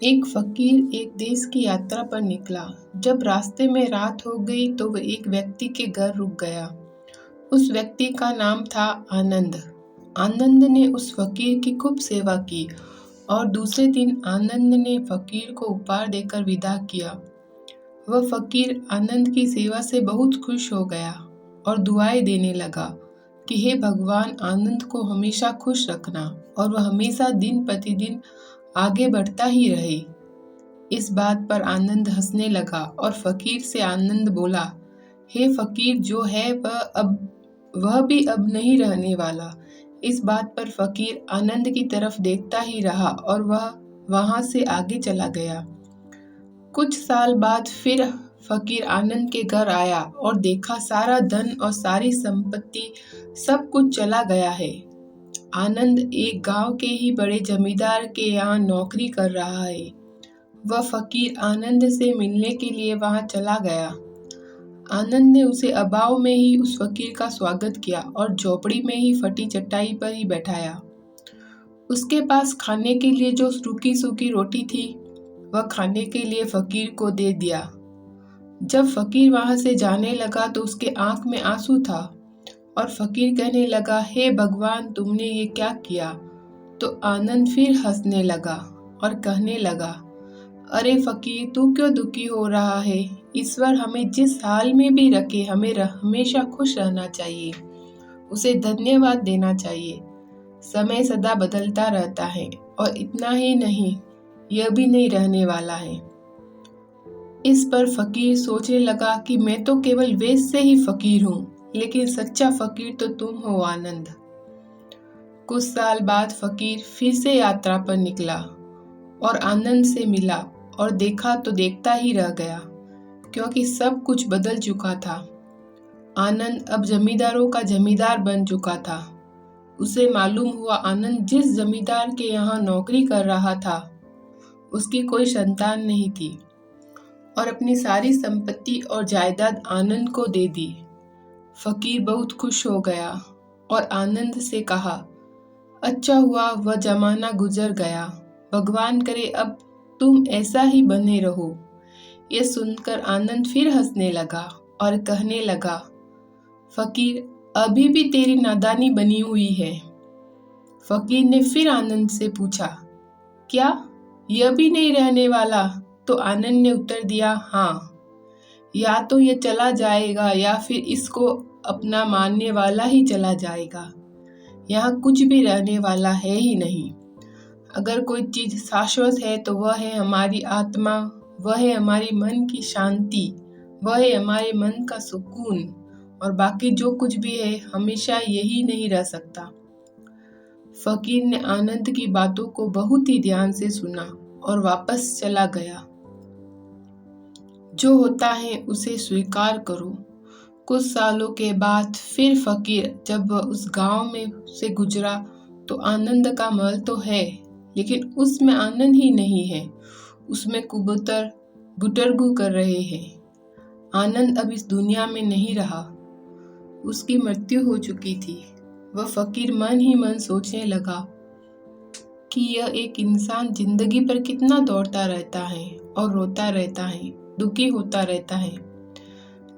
एक फकीर एक देश की यात्रा पर निकला। जब रास्ते में रात हो गई तो वह एक व्यक्ति के घर रुक गया। उस व्यक्ति का नाम था आनंद। आनंद ने उस फकीर की खूब सेवा की और दूसरे दिन आनंद ने फकीर को उपहार देकर विदा किया। वह फकीर आनंद की सेवा से बहुत खुश हो गया और दुआएं देने लगा कि हे भगवान, आनंद को हमेशा खुश रखना और वह हमेशा दिन प्रतिदिन आगे बढ़ता ही रहे। इस बात पर आनंद हंसने लगा और फकीर से आनंद बोला, हे फकीर, जो है वह भी अब नहीं रहने वाला। इस बात पर फकीर आनंद की तरफ देखता ही रहा और वह वहां से आगे चला गया। कुछ साल बाद फिर फकीर आनंद के घर आया और देखा सारा धन और सारी संपत्ति सब कुछ चला गया है। आनंद एक गांव के ही बड़े जमींदार के यहाँ नौकरी कर रहा है। वह फकीर आनंद से मिलने के लिए वहां चला गया। आनंद ने उसे अभाव में ही उस फकीर का स्वागत किया और झोपड़ी में ही फटी चटाई पर ही बैठाया। उसके पास खाने के लिए जो सूखी सूखी रोटी थी वह खाने के लिए फकीर को दे दिया। जब फकीर वहां से जाने लगा तो उसके आंख में आंसू था और फकीर कहने लगा, हे भगवान, तुमने ये क्या किया? तो आनंद फिर हंसने लगा और कहने लगा, अरे फकीर, तू क्यों दुखी हो रहा है? ईश्वर हमें जिस हाल में भी रखे हमें हमेशा खुश रहना चाहिए, उसे धन्यवाद देना चाहिए। समय सदा बदलता रहता है और इतना ही नहीं, यह भी नहीं रहने वाला है। इस पर फकीर सोचने लगा कि मैं तो केवल वेश से ही फकीर हूँ, लेकिन सच्चा फकीर तो तुम हो आनंद। कुछ साल बाद फकीर फिर से यात्रा पर निकला और आनंद से मिला और देखा तो देखता ही रह गया, क्योंकि सब कुछ बदल चुका था। आनंद अब जमींदारों का जमींदार बन चुका था। उसे मालूम हुआ आनंद जिस जमींदार के यहाँ नौकरी कर रहा था उसकी कोई संतान नहीं थी और अपनी सारी संपत्ति और जायदाद आनंद को दे दी। फकीर बहुत खुश हो गया और आनंद से कहा, अच्छा हुआ वह जमाना गुजर गया। भगवान करे अब तुम ऐसा ही बने रहो। यह सुनकर आनंद फिर हंसने लगा और कहने लगा, फकीर, अभी भी तेरी नादानी बनी हुई है। फकीर ने फिर आनंद से पूछा, क्या यह भी नहीं रहने वाला? तो आनंद ने उत्तर दिया, हाँ, या तो यह चला जाएगा या फिर इसको अपना मानने वाला ही चला जाएगा। यहाँ कुछ भी रहने वाला है ही नहीं। अगर कोई चीज शाश्वत है तो वह है हमारी आत्मा, वह है हमारी मन की शांति, वह है हमारे मन का सुकून, और बाकी जो कुछ भी है हमेशा यही नहीं रह सकता। फकीर ने आनंद की बातों को बहुत ही ध्यान से सुना और वापस चला गया। जो होता है उसे स्वीकार करो। कुछ सालों के बाद फिर फकीर जब वह उस गांव में से गुजरा तो आनंद का महल तो है, लेकिन उसमें आनंद ही नहीं है। उसमें कबूतर गुटरगू कर रहे हैं। आनंद अब इस दुनिया में नहीं रहा। उसकी मृत्यु हो चुकी थी। वह फकीर मन ही मन सोचने लगा कि यह एक इंसान जिंदगी पर कितना दौड़ता रहता है और रोता रहता है, दुखी होता रहता है।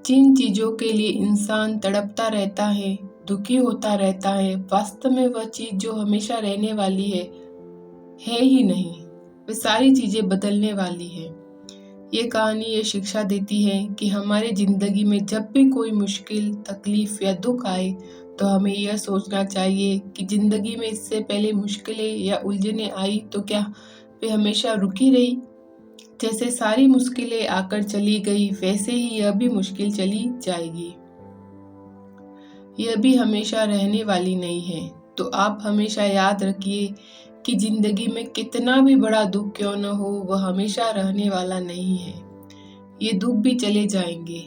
जिन चीजों के लिए इंसान तड़पता रहता है, दुखी होता रहता है, वास्तव में वह चीज जो हमेशा रहने वाली है ही नहीं। वे सारी चीजें बदलने वाली है। ये कहानी ये शिक्षा देती है कि हमारे जिंदगी में जब भी कोई मुश्किल, तकलीफ या दुख आए तो हमें यह सोचना चाहिए कि जिंदगी में इससे पहले मुश्किलें या उलझनें आई तो क्या वे हमेशा रुकी रही? जैसे सारी मुश्किलें आकर चली गई, वैसे ही यह भी मुश्किल चली जाएगी। यह भी हमेशा रहने वाली नहीं है। तो आप हमेशा याद रखिए कि जिंदगी में कितना भी बड़ा दुख क्यों न हो, वह हमेशा रहने वाला नहीं है। ये दुख भी चले जाएंगे।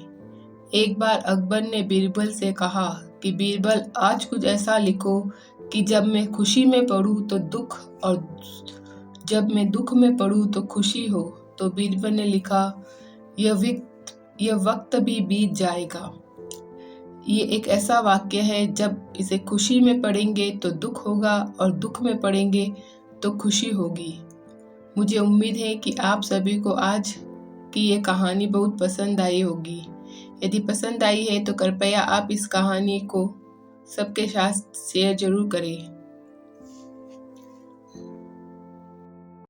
एक बार अकबर ने बीरबल से कहा कि बीरबल, आज कुछ ऐसा लिखो कि जब मैं खुशी में पढ़ूं तो दुख और जब मैं दुख में पढ़ूं तो खुशी हो। तो बीरबल ने लिखा, यह वक्त भी बीत जाएगा। ये एक ऐसा वाक्य है, जब इसे खुशी में पढ़ेंगे तो दुख होगा और दुख में पढ़ेंगे तो खुशी होगी। मुझे उम्मीद है कि आप सभी को आज की ये कहानी बहुत पसंद आई होगी। यदि पसंद आई है तो कृपया आप इस कहानी को सबके साथ शेयर जरूर करें।